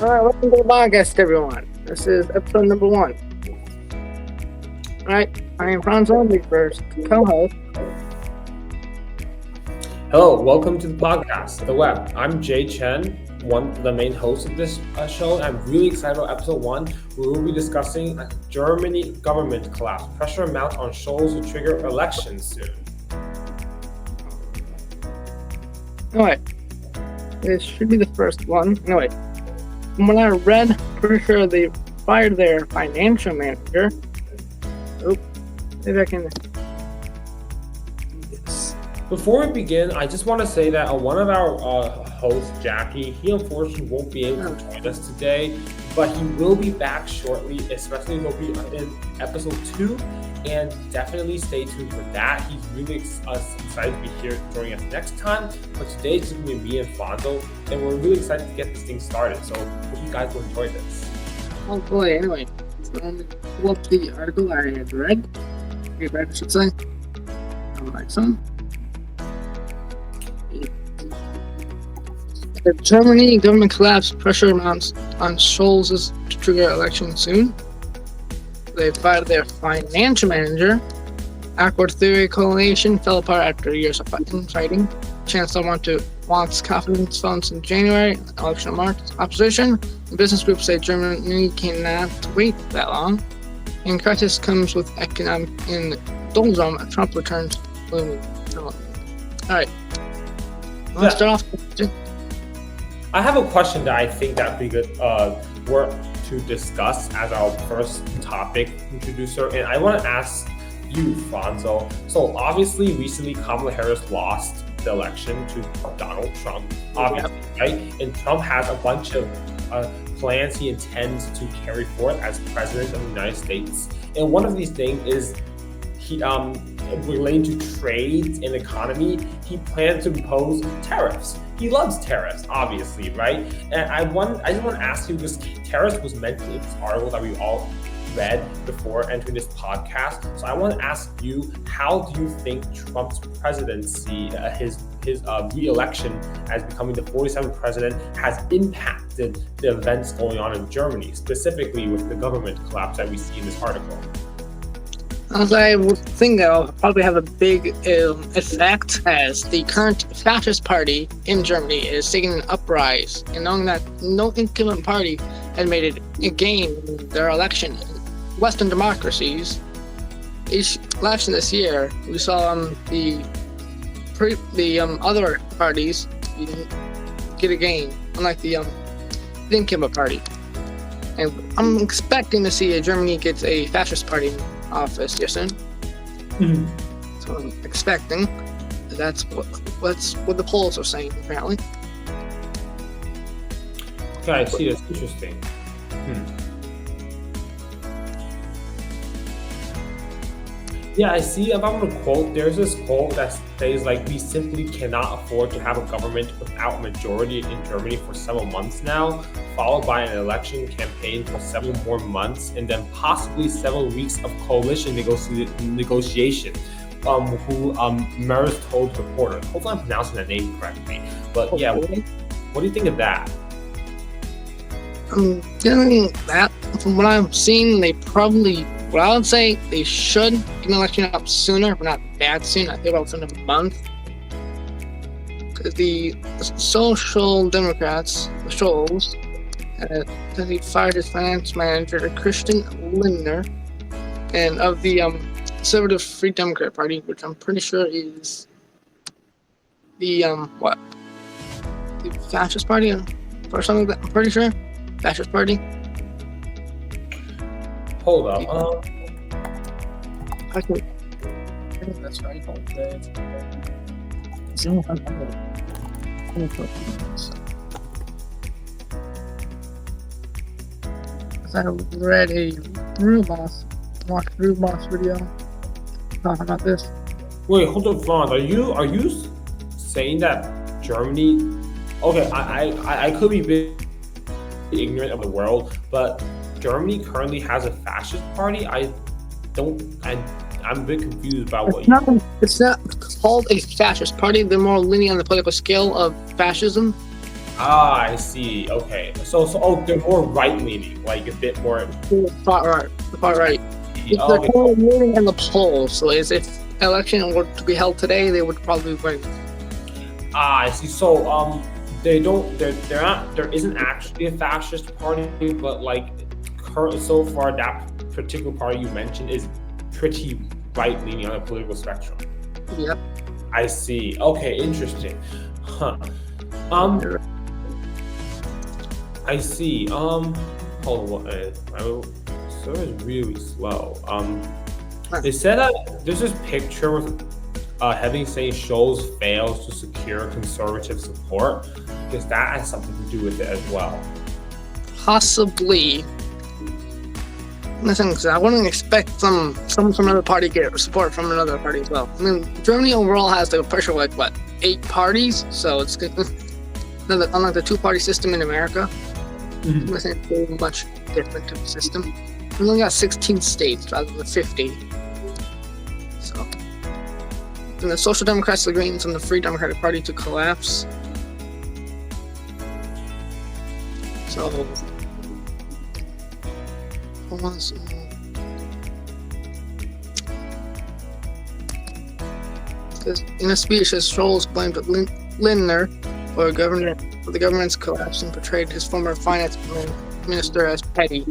All right, welcome to the podcast, everyone. This is episode number 1. All right, I am Franzo, the first co-host. Hello, welcome to the podcast, The WEP. I'm Jay Chen, the main host of this show. I'm really excited about episode 1. We will be discussing Germany government collapse. Pressure mounts on Scholz to trigger elections soon. Anyway, this should be the first one. Anyway, from what I read, pretty sure they fired their financial manager. Maybe I can... Yes. Before we begin, I just want to say that one of our hosts, Jackie, he unfortunately won't be able to join us today, but he will be back shortly, especially he'll be in episode 2, and definitely stay tuned for that. He's really excited to be here joining us next time, but today it's going to be me and Fonzo, and we're really excited to get this thing started, so hope you guys will enjoy this. Oh boy, anyway, pull up the article I had read. I should say. Like some. The Germany government collapse, pressure mounts on Scholz to trigger election soon. They fired their financial manager. Accord Theory coalition fell apart after years of fighting. Chancellor wants confidence votes in January. Election of March. Opposition. The business groups say Germany cannot wait that long. And crisis comes with economic in doldrum. Trump returns gloomy. Alright. Let's start off. I have a question that I think that we could work to discuss as our first topic introducer, and I want to ask you, Fonzo. So obviously, recently Kamala Harris lost the election to Donald Trump, obviously, right? And Trump has a bunch of plans he intends to carry forth as president of the United States, and one of these things is he relating to trade and economy. He plans to impose tariffs. He loves tariffs, obviously, right? And I just want to ask you, because tariffs was mentioned in this article that we all read before entering this podcast. So I want to ask you, how do you think Trump's presidency, his re-election as becoming the 47th president, has impacted the events going on in Germany, specifically with the government collapse that we see in this article? As I would think that'll probably have a big effect, as the current fascist party in Germany is taking an uprise, and knowing that no incumbent party had made it a gain in their election. In Western democracies, each election this year, we saw the other parties get a gain, unlike the incumbent party. And I'm expecting to see Germany gets a fascist party in office here soon. Mm-hmm. So I'm expecting. That's what the polls are saying, apparently. Okay, I see. That's interesting. Yeah, I see. If I'm gonna quote, there's this quote that says, like, we simply cannot afford to have a government without majority in Germany for several months now, followed by an election campaign for several more months, and then possibly several weeks of coalition negotiation. Who Maris told reporters. Hopefully I'm pronouncing that name correctly. But yeah, what do you think of that? I'm getting that. From what I'm seeing, I would say they should get an election up sooner, but not that soon. I think about within a month. Because the Social Democrats, the Scholz, he fired his finance manager, Christian Lindner, and of the Conservative Free Democrat Party, which I'm pretty sure is the the fascist party or something like that. I'm pretty sure fascist party. Hold up. I think that's right. I read a watched Rubos video talking about this. Wait, hold on, Franz. Are you saying that Germany? Okay, I could be a bit ignorant of the world, but Germany currently has a fascist party. I'm a bit confused about It's not called a fascist party. They're more lenient on the political scale of fascism. I see. Okay. They're more right leaning, like a bit more. Far right. Far right. They're Okay. kind of leaning in the polls. So as if election were to be held today, they would probably win. I see. So they don't. They're not. There isn't actually a fascist party, but like, so far that particular party you mentioned is pretty right leaning on the political spectrum. Yep. I see. Okay, interesting. Huh. I see. Hold on. My server is really slow. They said that there's this picture with heading saying shows fails to secure conservative support because that has something to do with it as well. Possibly. Listen, 'cause I wouldn't expect some from another party to get support from another party as well. I mean, Germany overall has the pressure of like what 8 parties, so it's good. Unlike the 2-party system in America, it's not very much different to the system. We only got 16 states rather than 50. So, and the Social Democrats agreeing on the Free Democratic Party to collapse. So, in a speech, Scholz blamed Lindner for the government's collapse and portrayed his former finance minister as petty.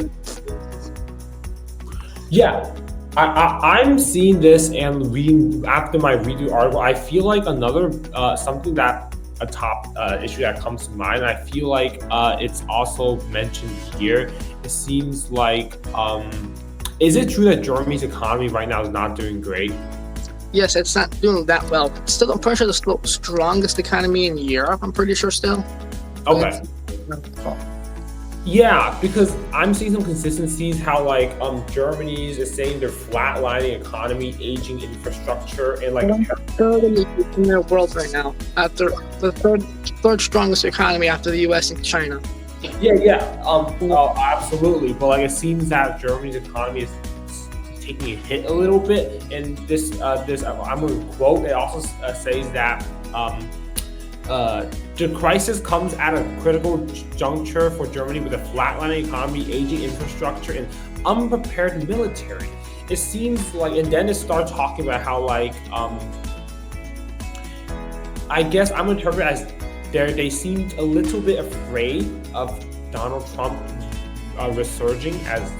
Yeah, I'm seeing this and reading after my redo article. I feel like another something that a top issue that comes to mind. I feel like it's also mentioned here. It seems like is it true that Germany's economy right now is not doing great? Yes, it's not doing that well. It's still, I'm pretty sure, the strongest economy in Europe. I'm pretty sure still. Okay. Yeah, because I'm seeing some consistencies how like Germany's is saying they're flatlining economy, aging infrastructure, and like third in the world right now. After the third strongest economy after the U.S. and China. Absolutely. But like it seems that Germany's economy is taking a hit a little bit, and this I'm going to quote. It also says that the crisis comes at a critical juncture for Germany with a flatlining economy, aging infrastructure, and unprepared military. It seems like, and then it starts talking about how like I guess I'm going to interpret it as they seemed a little bit afraid of Donald Trump resurging as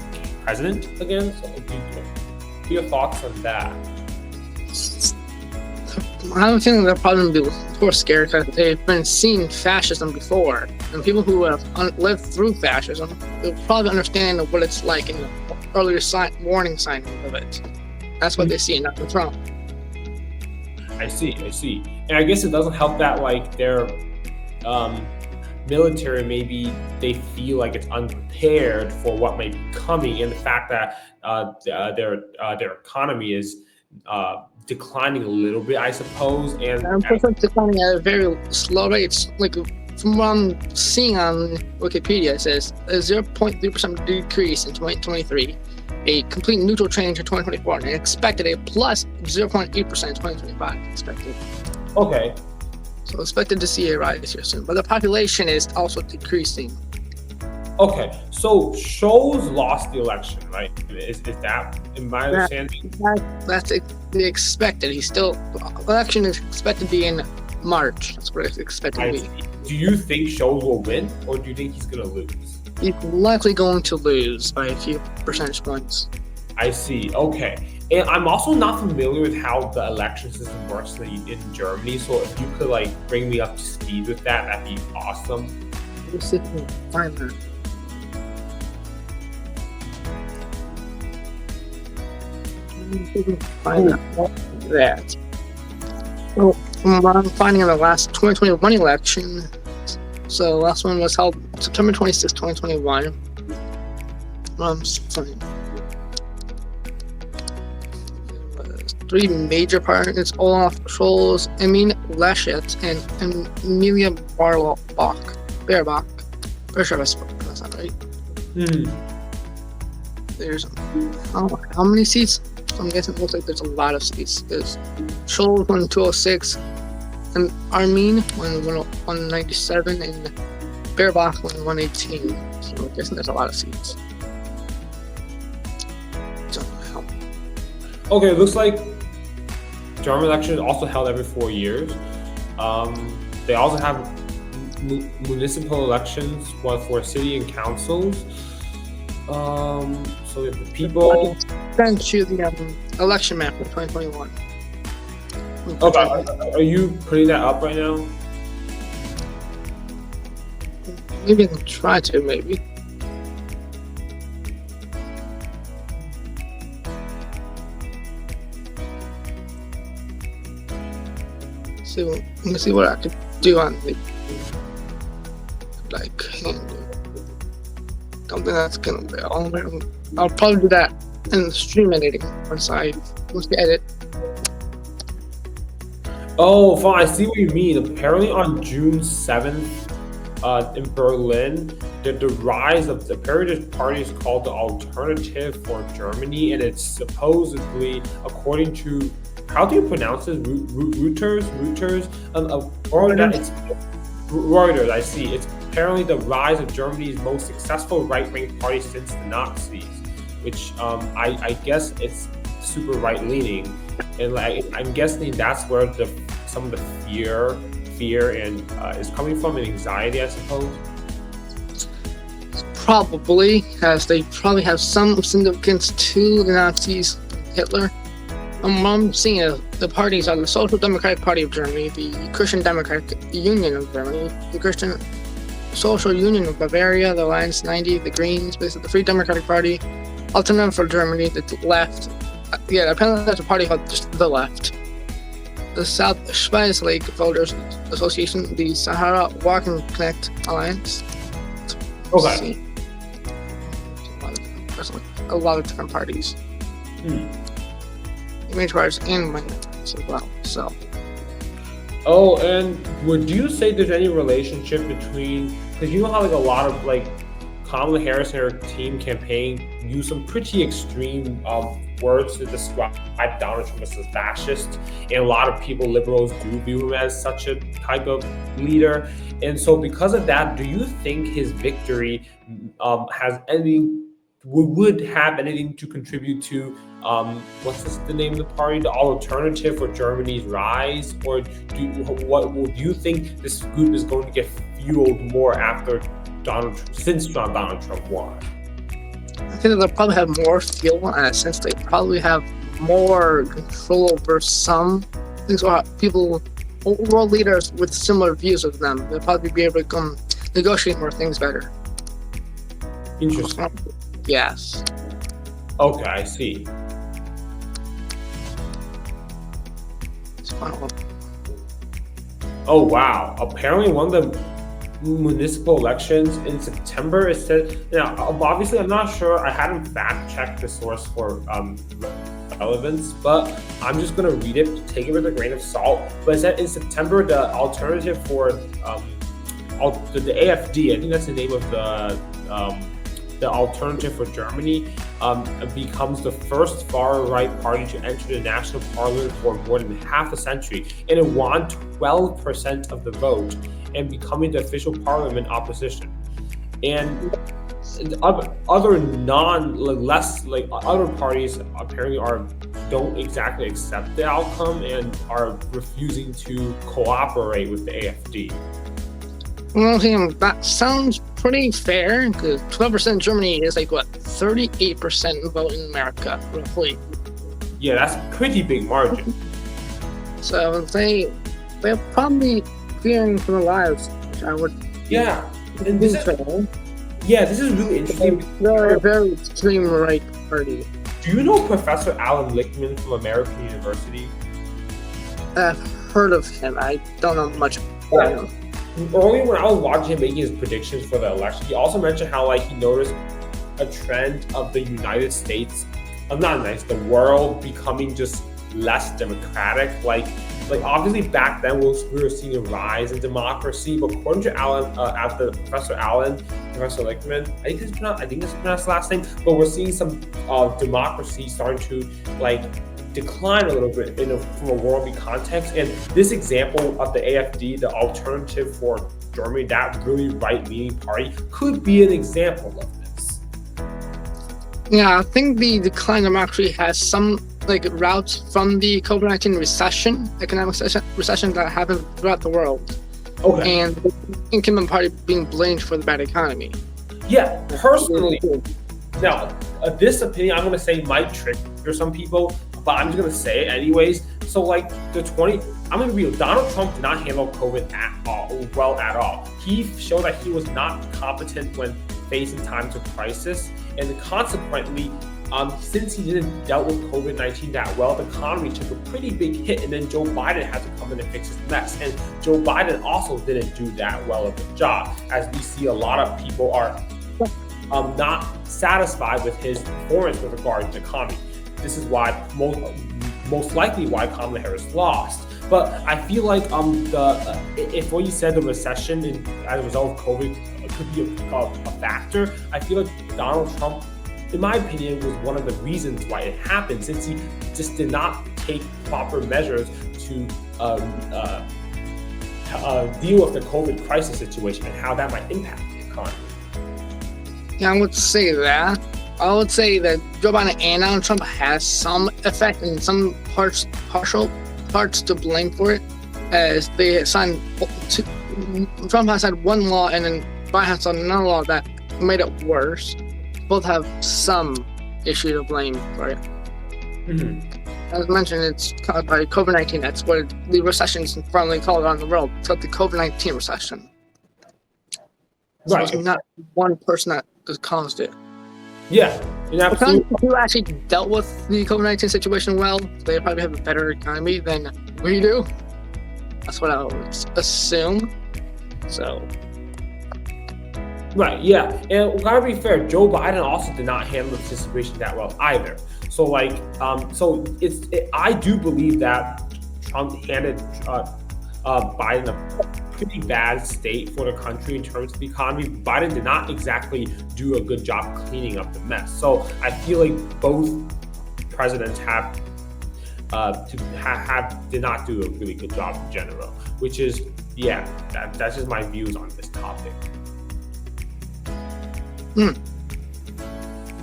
president again. So, what are your thoughts on that? I have a feeling they're probably going to be more scared because they've been seeing fascism before, and people who have lived through fascism will probably understand what it's like in the earlier warning signs of it. That's what they see, not the Trump. I see, and I guess it doesn't help that like their military maybe they feel like it's unprepared for what may be coming, and the fact that their economy is declining a little bit, I suppose, and declining at a very slow rate. It's like from what I'm seeing on Wikipedia, it says a 0.3% decrease in 2023, a complete neutral change in 2024, and expected a plus 0.8% in 2025. Expected. Okay. So expected to see a rise here soon, but the population is also decreasing. Okay, so Scholz lost the election, right? Is that, in my understanding? That's the expected. Election is expected to be in March. That's what it's expected to be. Do you think Scholz will win, or do you think he's going to lose? He's likely going to lose by a few percentage points. I see. Okay. And I'm also not familiar with how the election system works in Germany. So if you could like bring me up to speed with that, that'd be awesome. Let's see if we can find that. That. So from what I'm finding in the last 2021 election, so the last one was held September 26, 2021. Sorry. 3 major parties: Olaf Scholz, Armin Laschet, and Amelia Baerbock. Pretty sure that's not right. There's how many seats? I'm guessing it looks like there's a lot of seats. There's Scholz won 206, and Armin won 197 and Baerbach won 118. So I'm guessing there's a lot of seats. Don't know how. Okay, it looks like German elections also held every 4 years. They also have municipal elections, one for city and councils. So if the people. Sent you the election map for 2021. Okay, are you putting that up right now? Maybe I can try to, maybe. So let me see what I could do on the don't think that's gonna be all. I'll probably do that in the stream editing once we edit. Oh, fine. I see what you mean. Apparently, on June 7th, in Berlin, the rise of the Paradise Party is called the Alternative for Germany, and it's supposedly, according to, how do you pronounce this? Reuters, or that it's Reuters. I see. It's apparently the rise of Germany's most successful right-wing party since the Nazis, which I guess it's super right-leaning, and I'm guessing that's where some of the fear and is coming from, and anxiety, I suppose. Probably, as they probably have some significance to the Nazis, Hitler. I'm seeing the parties are the Social Democratic Party of Germany, the Christian Democratic Union of Germany, the Christian Social Union of Bavaria, the Alliance 90, the Greens, basically the Free Democratic Party, Alternative for Germany, the left. Yeah, apparently there's a party called just the left. The South Schweiz Voters Association, the Sahara Walking Connect Alliance. Okay. A lot of different parties. Image parties and minorities as well. So. Oh, and would you say there's any relationship between, because you know how a lot of Kamala Harris and her team campaign use some pretty extreme words to describe Donald Trump as a fascist, and a lot of people, liberals, do view him as such a type of leader. And so because of that, do you think his victory would have anything to contribute to what's the name of the party, the Alternative for Germany's rise? Or do you think this group is going to get fueled more since Donald Trump won? I think they'll probably have more fuel in a sense. They probably have more control over some things, or people, world leaders with similar views of them. They'll probably be able to negotiate more things better. Interesting. Yes. Okay, I see. Oh wow! Apparently, one of the municipal elections in September, it said. Now, obviously, I'm not sure. I hadn't fact-checked the source for relevance, but I'm just gonna read it, take it with a grain of salt. But it said in September, the Alternative for the AfD, I think that's the name of the Alternative for Germany, becomes the first far-right party to enter the national parliament for more than half a century, and it won 12% of the vote, and becoming the official parliament opposition. And other parties apparently don't exactly accept the outcome and are refusing to cooperate with the AfD. Well, that sounds pretty fair, because 12% in Germany is 38% vote in America, roughly. Yeah, that's a pretty big margin. So they're probably fearing for their lives, which I would. Yeah, and this is really interesting. They're a very extreme right party. Do you know Professor Alan Lichtman from American University? I've heard of him. I don't know much about him. Earlier, when I was watching him making his predictions for the election, he also mentioned how he noticed a trend of the United States, the world becoming just less democratic. Obviously back then we were seeing a rise in democracy, but according to Professor Lichtman, I think it's pronounced the last name, but we're seeing some democracy starting to decline a little bit from a worldly context. And this example of the AfD, the Alternative for Germany, that really right-leaning party, could be an example of this. Yeah, I think the decline actually has some routes from the COVID-19 recession, economic recession that happened throughout the world. Okay. And the incumbent party being blamed for the bad economy. Yeah, personally, now this opinion I'm going to say might trigger some people, but I'm just going to say it anyways. So I'm going to be real. Donald Trump did not handle COVID at all. He showed that he was not competent when facing times of crisis, and consequently, since he didn't dealt with COVID-19 that well, the economy took a pretty big hit, and then Joe Biden had to come in and fix his mess. And Joe Biden also didn't do that well of a job, as we see a lot of people are not satisfied with his performance with regard to the economy. This is why most likely why Kamala Harris lost. But I feel like if what you said, the recession as a result of COVID could be a factor, I feel like Donald Trump, in my opinion, was one of the reasons why it happened, since he just did not take proper measures to deal with the COVID crisis situation and how that might impact the economy. Yeah, I would say that. I would say that Joe Biden and Donald Trump has some effect and some partial parts to blame for it, as they signed Trump has had one law and then Biden has another law that made it worse. Both have some issue to blame for it. Mm-hmm. As mentioned, it's caused by COVID-19. That's what the recession is formally called around the world. It's called the COVID-19 recession. So Right. it's not one person that caused it. Yeah, absolutely. Who actually dealt with the COVID-19 situation well, they probably have a better economy than we do. That's what I would assume. So. Right, yeah, and we gotta be fair, Joe Biden also did not handle the situation that well either. So I do believe that Trump handed Biden a pretty bad state for the country in terms of the economy. Biden did not exactly do a good job cleaning up the mess. So I feel like both presidents did not do a really good job in general, which is, that's just my views on this topic.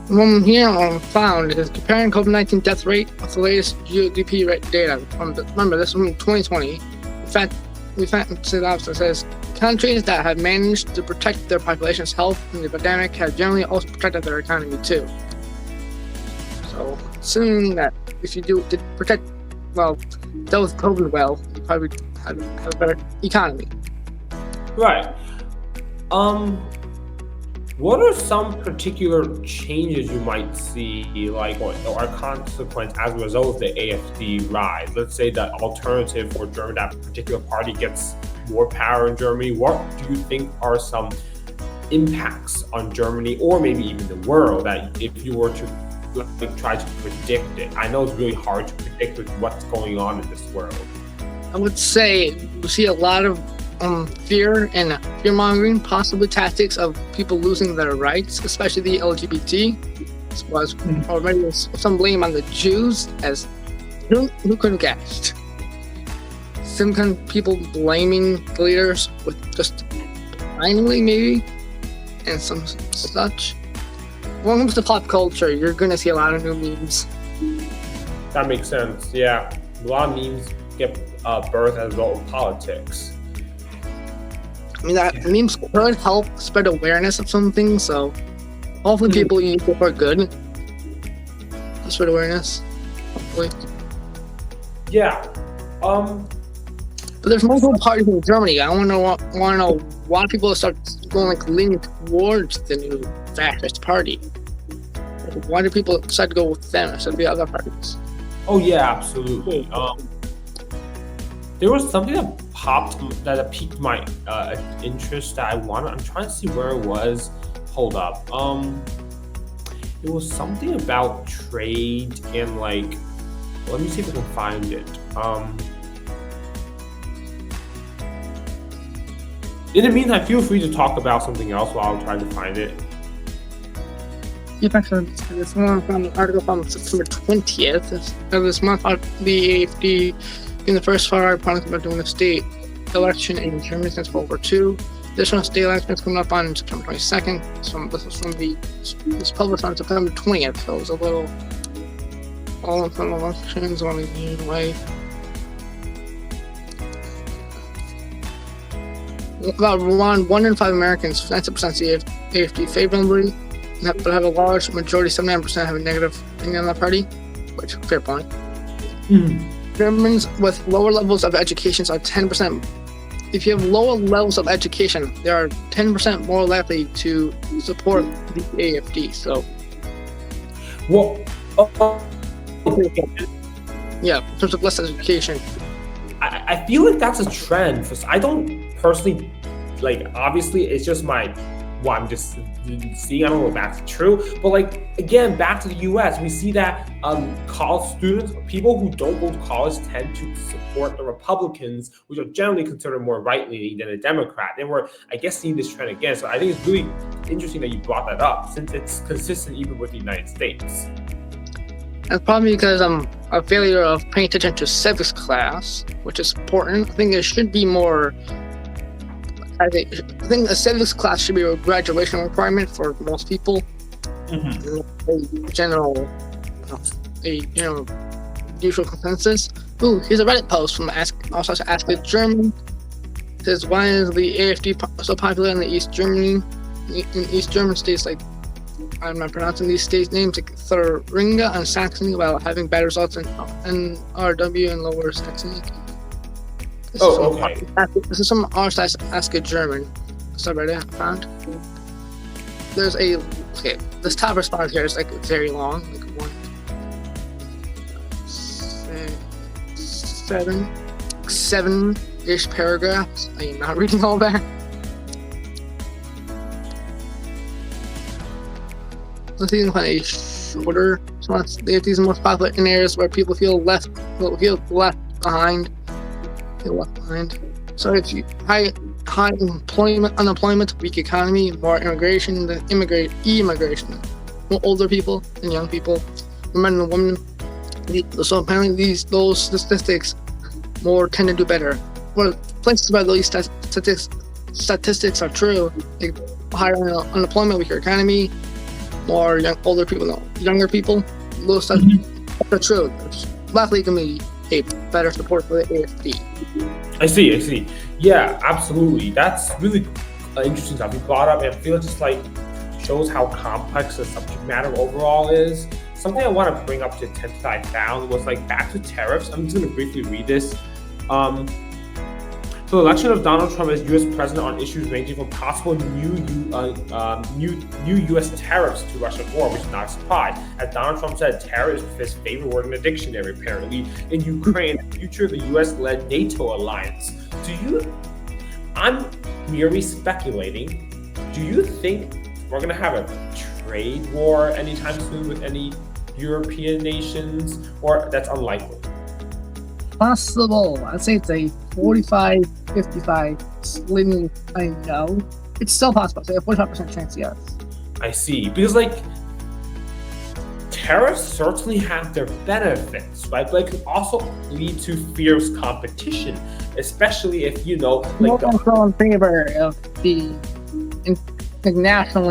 One here I found is comparing COVID-19 death rate with the latest GDP rate data. Remember, this is from 2020. In fact, the opposite says countries that have managed to protect their population's health from the pandemic have generally also protected their economy too. So, assuming that if you dealt with COVID well, you probably have a better economy. Right. What are some particular changes you might see, or a consequence as a result of the AfD rise? Let's say the Alternative for Germany, that particular party, gets more power in Germany. What do you think are some impacts on Germany, or maybe even the world, that if you were to try to predict it? I know it's really hard to predict with what's going on in this world. I would say we see a lot of fear and fear-mongering, possibly tactics of people losing their rights, especially the LGBT. Or maybe some blame on the Jews, as who could have guessed? Some kind of people blaming the leaders with just blindly, maybe, and some such. When it comes to pop culture, you're going to see a lot of new memes. That makes sense, yeah. A lot of memes get birth as a result of politics. I mean, that memes could help spread awareness of something, so hopefully people use it for good. To spread awareness, hopefully. Yeah. But there's multiple parties in Germany. I want to know why people start going leaning towards the new fascist party. Why do people decide to go with them instead of the other parties? Oh yeah, absolutely. There was something that piqued my interest that I'm trying to see where it was. Hold up. It was something about trade and let me see if I can find it. In the meantime, feel free to talk about something else while I'm trying to find it. This one from an article from September 20th of this month. The AFD being the first far-right product about doing a state election in Germany since World War II. Additional state elections coming up on September 22nd. This was from this published on September 20th, so it was a little all in front of elections on a year away. About 1 in 5 Americans, 90% see AFD favorably, but have a large majority, 79% have a negative opinion on that party, which fair point. Germans with lower levels of education are 10%. If you have lower levels of education, they are 10% more likely to support the AFD. So, well, yeah, in terms of less education. I feel like that's a trend. I don't personally, like, obviously it's just what I'm just seeing. I don't know if that's true, but like, again, back to the US, we see that college students, people who don't go to college, tend to support the Republicans, which are generally considered more right-leaning than a Democrat. And we're, I guess, seeing this trend again. So I think it's really interesting that you brought that up, since it's consistent even with the United States. That's probably because I'm a failure of paying attention to civics class, which is important. I think there should be more. I think a civics class should be a graduation requirement for most people. A general, usual consensus. Ooh, here's a Reddit post from Ask a German. It says, why is the AFD so popular in East German states like, I'm not pronouncing these states' names, like Thuringia and Saxony, while having bad results in RW and Lower Saxony. Okay. This is from Ask a German subreddit I found. There's this top response here is like very long, like 7-ish paragraphs. I am not reading all that. Let's see, a shorter response. These are most popular in areas where people feel left behind. So if you high unemployment, weak economy, more immigration, immigration, more older people and young people, men and women. So apparently those statistics more tend to do better. Well, places where those statistics are true, like higher unemployment, weaker economy, more older people, younger people, those statistics are true. It's likely going to be a better support for the AFD. I see. Yeah, absolutely. That's really interesting stuff you brought up, and I feel it just like shows how complex the subject matter overall is. Something I want to bring up to attention that I found was like back to tariffs. I'm just going to briefly read this. So the election of Donald Trump as U.S. president on issues ranging from possible new U.S. tariffs to Russian war, which is not a surprise. As Donald Trump said, terror is his favorite word in the dictionary, apparently. In Ukraine, the future of the U.S.-led NATO alliance. I'm merely speculating. Do you think we're going to have a trade war anytime soon with any European nations, or that's unlikely? Possible. I'd say it's a 45-55 split. I know it's still possible. Say a 45% chance, yes. I see, because like tariffs certainly have their benefits, right? But it can also lead to fierce competition, especially if like. Also in favor of the national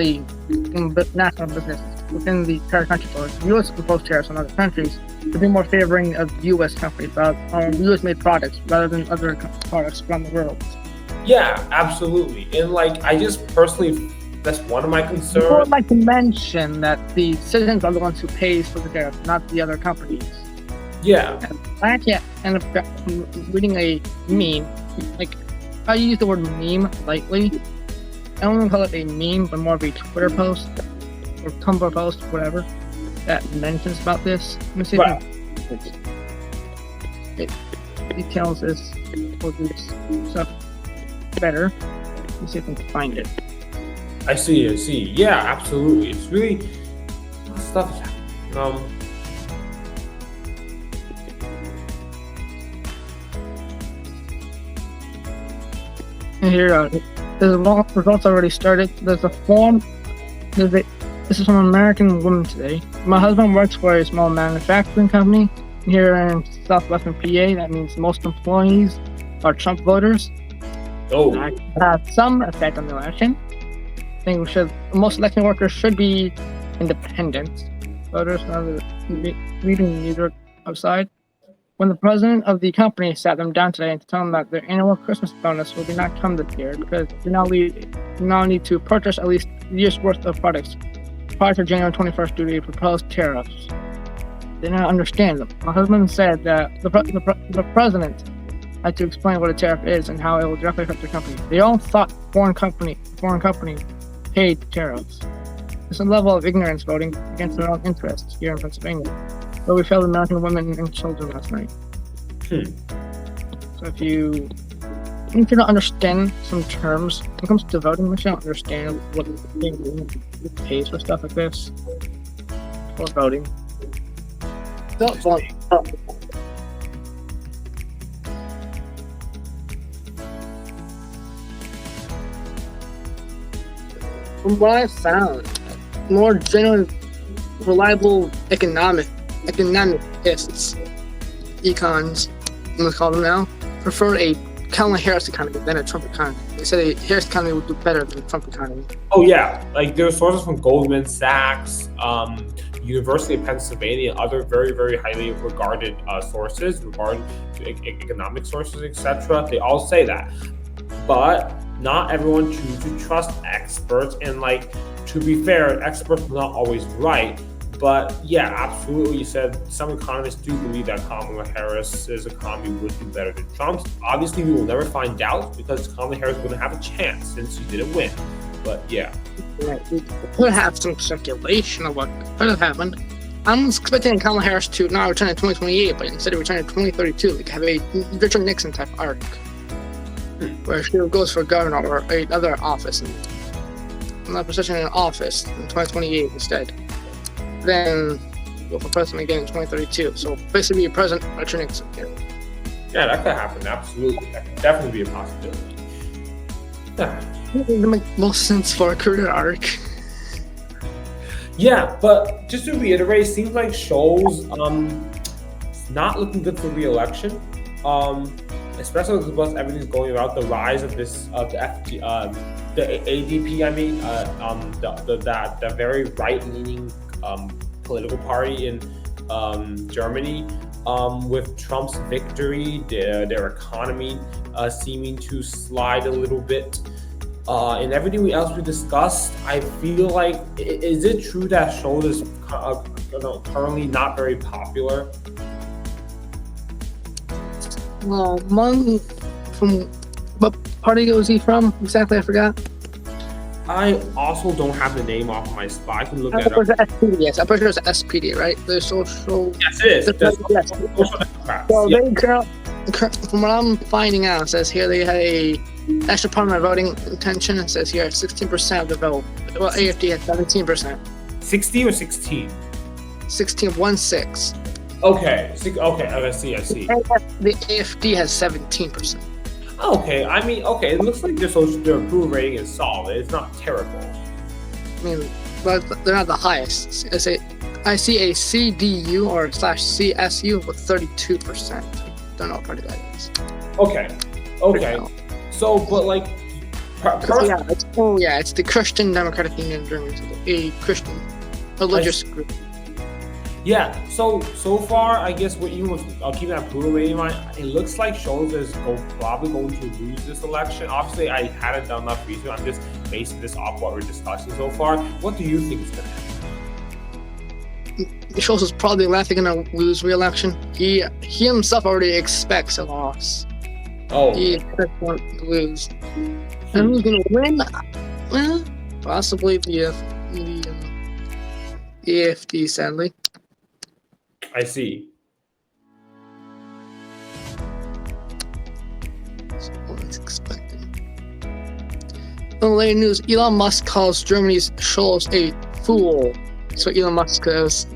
business within the current country. So U.S. imposed tariffs on other countries to be more favoring of U.S. companies, U.S.-made products rather than other products around the world. Yeah, absolutely. And like, I just personally, that's one of my concerns. I would like to mention that the citizens are the ones who pays for the tariffs, not the other companies. Yeah. And I actually ended up reading a meme. Like, I use the word meme lightly. I don't even call it a meme, but more of a Twitter post or Tumblr post, whatever, that mentions about this. Let me see if it details this stuff better. Let me see if I can find it. I see. Yeah, absolutely. It's really stuff. And here, there's results already started. There's a form. There's a This is from an American woman today. My husband works for a small manufacturing company here in southwestern PA. That means most employees are Trump voters. Oh, That could have some effect on the election. I think most election workers should be independent voters, rather than reading the news outside. When the president of the company sat them down today to tell them that their annual Christmas bonus will not come this year because they now need to purchase at least a year's worth of products prior to January 21st due to proposed tariffs. They did not understand them. My husband said that the president had to explain what a tariff is and how it will directly affect their company. They all thought foreign company paid tariffs. It's a level of ignorance voting against their own interests here in Pennsylvania. But we failed American women and children last night. So if you don't understand some terms when it comes to voting, you don't understand what it pays for stuff like this for voting. Don't vote. From what I found, more genuine, reliable economists, econs, let's call them now, prefer a Kamala Harris economy than a Trump economy. They said a Harris economy would do better than the Trump economy. Oh yeah, like there are sources from Goldman Sachs, University of Pennsylvania, other very, very highly regarded sources, regarding to economic sources, etc. They all say that, but not everyone chooses to trust experts. And like, to be fair, experts are not always right. But yeah, absolutely. You said some economists do believe that Kamala Harris's economy would do better than Trump's. Obviously, we will never find out because Kamala Harris wouldn't have a chance since she didn't win. But yeah. We could have some speculation of what could have happened. I'm expecting Kamala Harris to not return in 2028, but instead of return in 2032, like have a Richard Nixon type arc, where she goes for governor or another office, and another position in office in 2028 instead. Then go for president again in 2032. So basically, be President Richard Nixon. Yeah, that could happen. Absolutely, that could definitely be a possibility. Yeah. It would make most sense for a career arc. Yeah, but just to reiterate, it seems like Scholz not looking good for re-election. Especially because everything's going about the rise of this the ADP. I mean, the very right-leaning political party in Germany. With Trump's victory, their economy seeming to slide a little bit. And everything else we discussed, I feel like, is it true that Scholz is currently not very popular? Well, from what party was he from? Exactly, I forgot. I also don't have the name off my spot. I can look I at it. SPD, yes, I'm pretty sure it's SPD, right? The social. Yes, it is. Yes. Social Democrats. So Yeah. from what I'm finding out, it says here they had a National Parliament voting intention. It says here 16% of the vote. Well, AFD had 17%. 60 or 16? 16. Okay. I see. The AFD has 17%. Okay. I mean, okay. It looks like their approval rating is solid. It's not terrible. I mean, but they're not the highest. I see a CDU or /CSU with 32%. Don't know what party that is. Okay. So, but like, it's the Christian Democratic Union of Germany, a Christian religious group. Yeah. So far, I guess even with keeping that approval rating in mind, it looks like Scholz is probably going to lose this election. Obviously, I hadn't done enough research. I'm just basing this off what we're discussing so far. What do you think is going to happen? Scholz is probably likely going to lose re-election. He himself already expects a loss. Oh. He expects to lose. And who's going to win? Well, possibly the AFD, sadly. I see. That's what it's expecting. In later news, Elon Musk calls Germany's Scholz a fool. So Elon Musk says,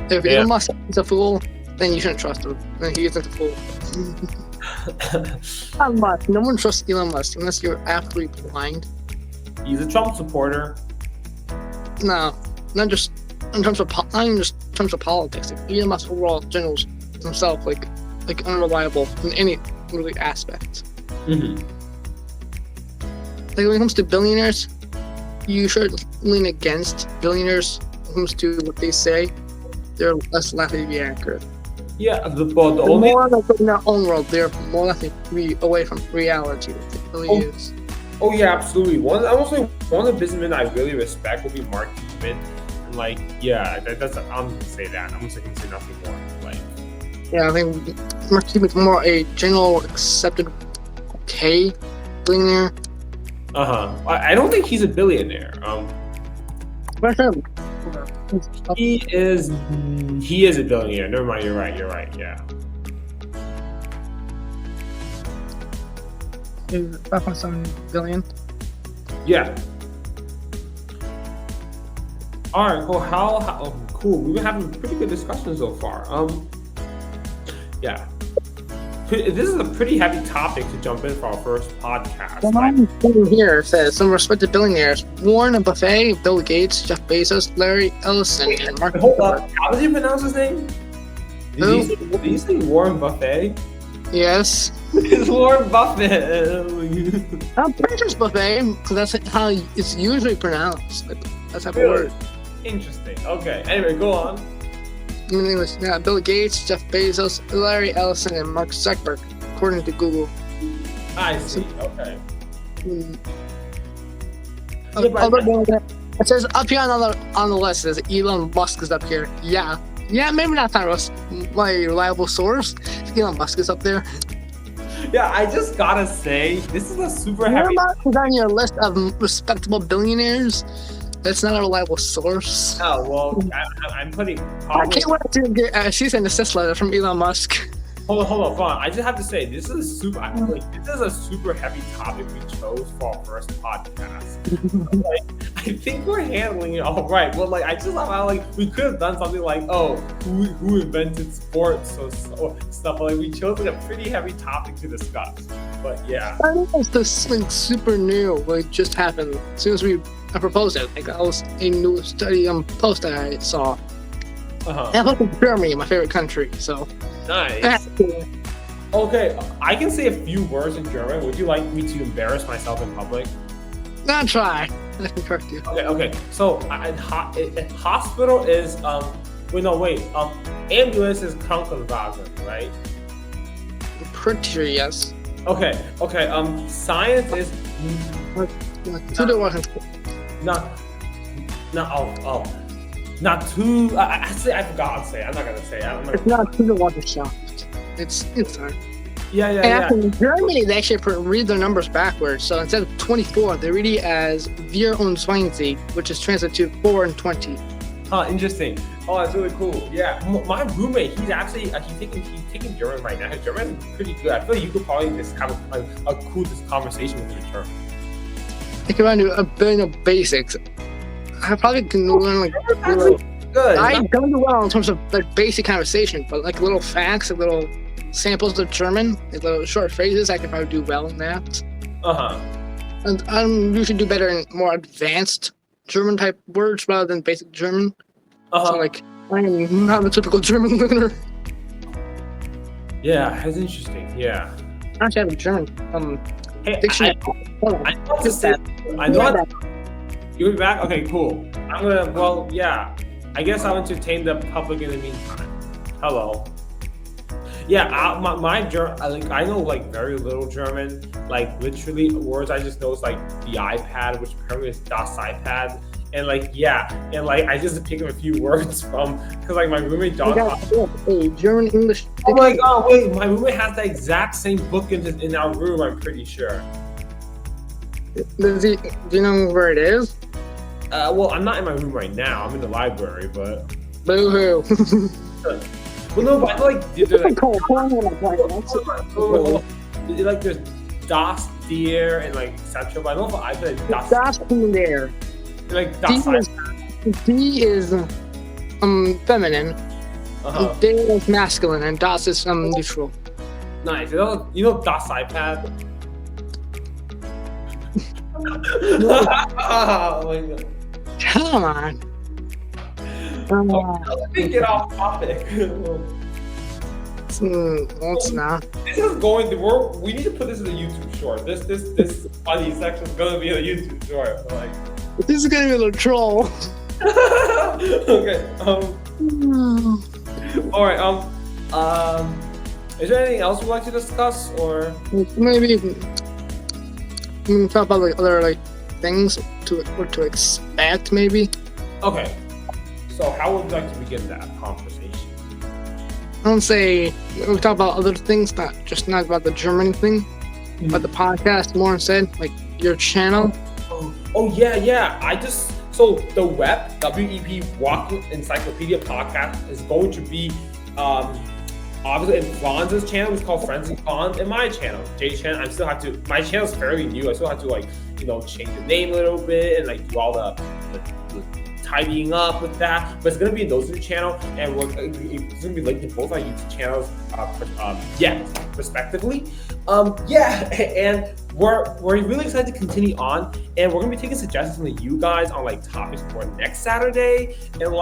if Elon Musk is a fool, then you shouldn't trust him. Then he isn't a fool. Elon Musk. No one trusts Elon Musk unless you're absolutely blind. He's a Trump supporter. no, not just in terms of not even just in terms of politics. Like, Elon Musk overall generals himself like unreliable in any really aspect. Mm-hmm. Like when it comes to billionaires, you should lean against billionaires when it comes to what they say. They're less likely to be accurate. Yeah, the They're only more like in their own world. They're more likely to be away from reality. It really is. Oh yeah, absolutely. One of the businessmen I really respect will be Mark Cuban. And like, yeah, that's I'm gonna say that. I'm gonna say nothing more. Like, Yeah, I think Mark Cuban's more a general accepted billionaire. I don't think he's a billionaire. But He is a billionaire. Never mind. You're right. Yeah. 5.7 billion. Yeah. All right. Cool. Cool. We've been having pretty good discussion so far. Yeah. This is a pretty heavy topic to jump in for our first podcast. Well, my thing here says some respected billionaires: Warren Buffett, Bill Gates, Jeff Bezos, Larry Ellison, and Mark. Hold up. How did you pronounce his name? Did you say Warren Buffett? Yes. It's Warren Buffett. I'm pretty sure it's Buffet because that's how it's usually pronounced. Like, that's how it Really? works. Interesting. Okay. Anyway, go on. Anyways, yeah, Bill Gates, Jeff Bezos, Larry Ellison, and Mark Zuckerberg, according to Google. I see. Okay. Mm. Yeah, but- Other than that, it says up here on the list is Elon Musk is up here. Yeah, maybe not my reliable source. Elon Musk is up there. Yeah, I just gotta say, this is a super Elon heavy. Musk is on your list of respectable billionaires. That's not a reliable source. Oh well, I'm putting. I can't wait to get a cease and desist letter from Elon Musk. Hold on. I just have to say, this is a super heavy topic we chose for our first podcast. I think we're handling it all right. Well, I just love how we could have done something like, who invented sports or stuff. But we chose a pretty heavy topic to discuss. But yeah. I think it's this super new. Like just happened as soon as I proposed it. Like that was a new study post that I saw. And I was in Germany, my favorite country. So. Nice. Okay, I can say a few words in German. Would you like me to embarrass myself in public? Not try. I can correct you. Okay. So, hospital is ambulance is Krankenwagen, right? I'm pretty sure yes. Okay. Science is not too. Actually, I forgot to say. I'm not gonna say. It's not to the Wissenschaft. It's hard. Yeah. Actually, in Germany, they actually read their numbers backwards. So instead of 24, they read it as 24, which is translated to 4 and 20. Interesting. Oh, that's really cool. Yeah, my roommate, he's actually he's taking German right now. His German is pretty good. I feel like you could probably just have a cool conversation with him in German. I can run a billion of basics. I probably can learn good. I don't do well in terms of basic conversation, but little facts, little samples of German, little short phrases, I can probably do well in that. And I usually do better in more advanced German type words rather than basic German. So I am not a typical German learner. Yeah, that's interesting. Yeah. I actually have a German dictionary. I know. You be back? Okay, cool. I guess I'll entertain the public in the meantime. Hello. Yeah, my German, I know very little German. Literally words I just know is the iPad, which apparently is Das iPad. And I just picked up a few words from because my roommate John. A German English. Oh my god! Wait, my roommate has the exact same book in our room. I'm pretty sure. Do you know where it is? Well, I'm not in my room right now. I'm in the library, but. Boo-hoo. Well, no, but I feel there's Das Deer and etc. But I don't know if I feel like Das Deer. D is feminine. D is masculine, and Das is neutral. Nice. You know Das iPad. Oh my god. Come on. Let me get off topic. It's not. This is going to we need to put this in a YouTube short. This funny section is gonna be a YouTube short. Like, this is gonna be a little troll. Okay. All right. Is there anything else you'd like to discuss, or Maybe we can talk about like other like things to expect, maybe. okay? So, how would you like to begin that conversation? I don't say we talk about other things, not about the German thing, but the podcast more instead, like your channel. Oh yeah. So the WEP Walking Encyclopedia podcast is going to be obviously in Franz's channel. It's called Friends and Franz, and my channel, Jay's channel. My channel is fairly new. I still have to change the name a little bit and do all the tidying up with that, but it's gonna be in those two channels, and it's gonna be linked to both our YouTube channels, respectively. And we're really excited to continue on, and we're gonna be taking suggestions from you guys on topics for next Saturday. And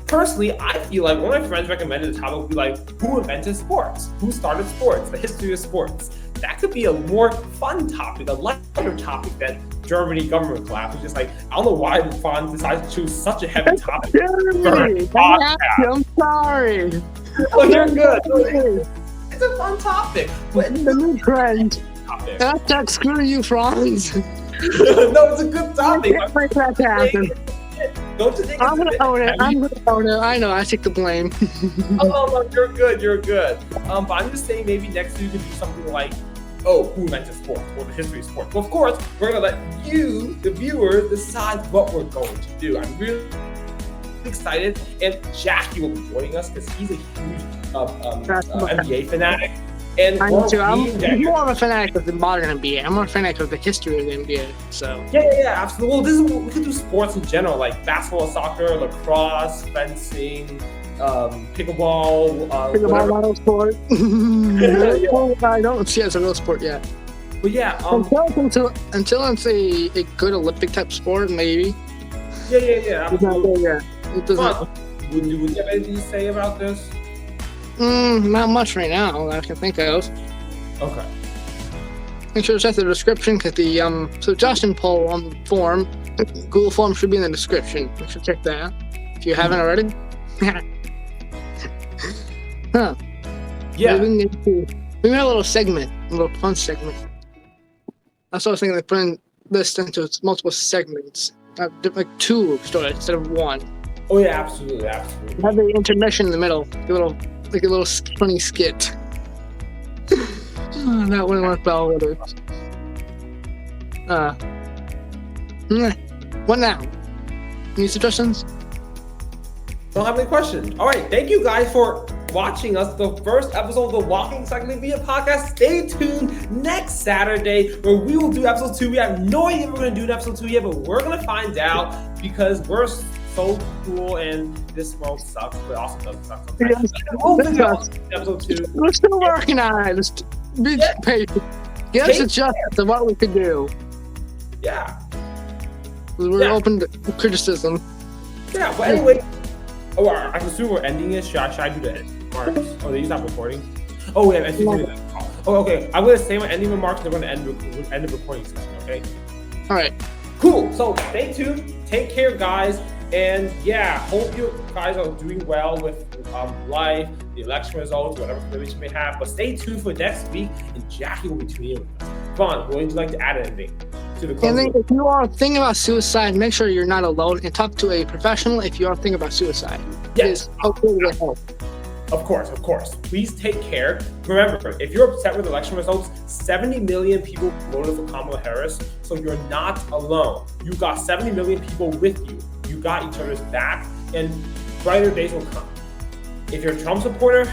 personally, I feel like one of my friends recommended the topic would be who invented sports, who started sports, the history of sports. That could be a more fun topic, a lighter topic than Germany government collapse. It's just I don't know why Franz decided to choose such a heavy topic. Germany, I'm sorry. Oh, you're good. It's a fun topic. The new trend. Hashtag screw you, Franz. No, it's a good topic. Make that happen. Don't you think I'm gonna own it. I know. I take the blame. No, you're good. But I'm just saying maybe next week we could do something like, who invented sports or the history of sports. Well, of course, we're gonna let you, the viewers, decide what we're going to do. I'm really excited, and Jackie will be joining us because he's a huge NBA fanatic. And I'm more of a fanatic of the modern NBA. I'm more a fanatic of the history of the NBA. So yeah, absolutely. Well, we could do sports in general, like basketball, soccer, lacrosse, fencing, pickleball. Pickleball, not a sport. I don't see it as a real sport yet. But yeah, until it's a good Olympic type sport, maybe. Yeah, absolutely. It doesn't. Would you have anything to say about this? Not much right now that I can think of. Okay. Make sure to check the description because the suggestion poll on the form, Google form should be in the description. Make sure to check that if you haven't already. Huh. Yeah. We have a little segment, a little fun segment. That's what I was thinking, putting this into multiple segments, like two stories instead of one. Oh yeah, absolutely. Have the intermission in the middle, a little funny skit. That wouldn't work well with it. What now? Any suggestions? Don't have any questions. All right, thank you guys for watching us, the first episode of the Walking Encyclopedia podcast. Stay tuned next Saturday where we will do episode 2. We have no idea what we're going to do in episode 2 yet, but we're going to find out because we're so cool and this world sucks, but also doesn't suck sometimes. We'll figure out episode 2. We're still working on it. Just be patient. Give us suggestions of what we could do. Yeah. We're open to criticism. Yeah, but anyway, I assume we're ending it. Should I do the marks? Oh, they stop recording? Oh, yeah, I see. Oh, okay. I'm going to say my ending remarks, and we're going to end the recording session, okay? All right. Cool. So stay tuned. Take care, guys. And yeah, hope you guys are doing well with life, the election results, whatever privilege you may have. But stay tuned for next week, and Jackie will be tuning in with us. Vaughn, would you like to add anything to the close? And then if you are thinking about suicide, make sure you're not alone and talk to a professional if you are thinking about suicide. Yes. Hopefully will help. Of course. Please take care. Remember, if you're upset with election results, 70 million people voted for Kamala Harris, so you're not alone. You got 70 million people with you. You got each other's back, and brighter days will come. If you're a Trump supporter,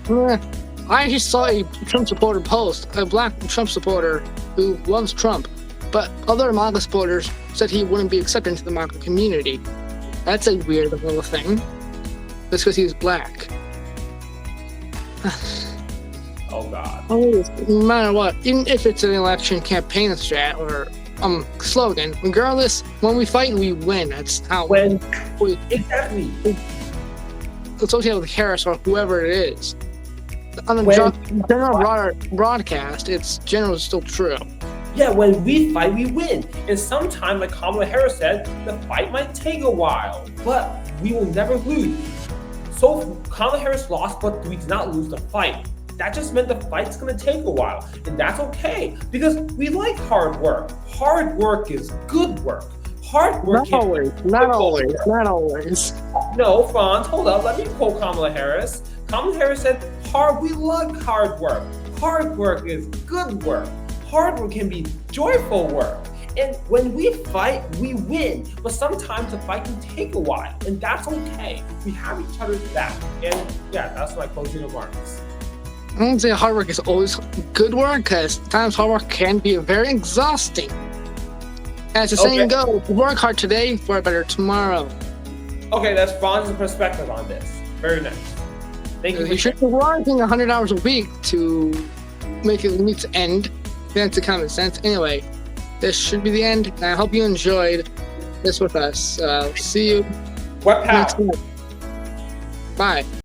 I actually saw a Trump supporter post, a black Trump supporter who loves Trump, but other MAGA supporters said he wouldn't be accepted into the MAGA community. That's a weird little thing. Just because he's black. oh God. No matter what, even if it's an election campaign strat or slogan. Regardless, when we fight, we win. That's how Exactly. associated with Harris or whoever it is. On the general broadcast, it's generally still true. Yeah, when we fight, we win. And sometimes, like Kamala Harris said, the fight might take a while, but we will never lose. So Kamala Harris lost, but we did not lose the fight. That just meant the fight's gonna take a while, and that's okay because we like hard work. Hard work is good work. Hard work. Not always. No, Franz, hold up. Let me quote Kamala Harris. Kamala Harris said, we like hard work. Hard work is good work. Hard work can be joyful work. And when we fight, we win. But sometimes the fight can take a while, and that's okay. We have each other's back. And yeah, that's my closing remarks. I don't say hard work is always good work, because sometimes hard work can be very exhausting. As the saying goes, work hard today for a better tomorrow. Okay, that's Franz's perspective on this. Very nice. Thank you. You should be working 100 hours a week to make it meet the end. That's a common sense. Anyway, this should be the end. And I hope you enjoyed this with us. See you WEP next time. Bye.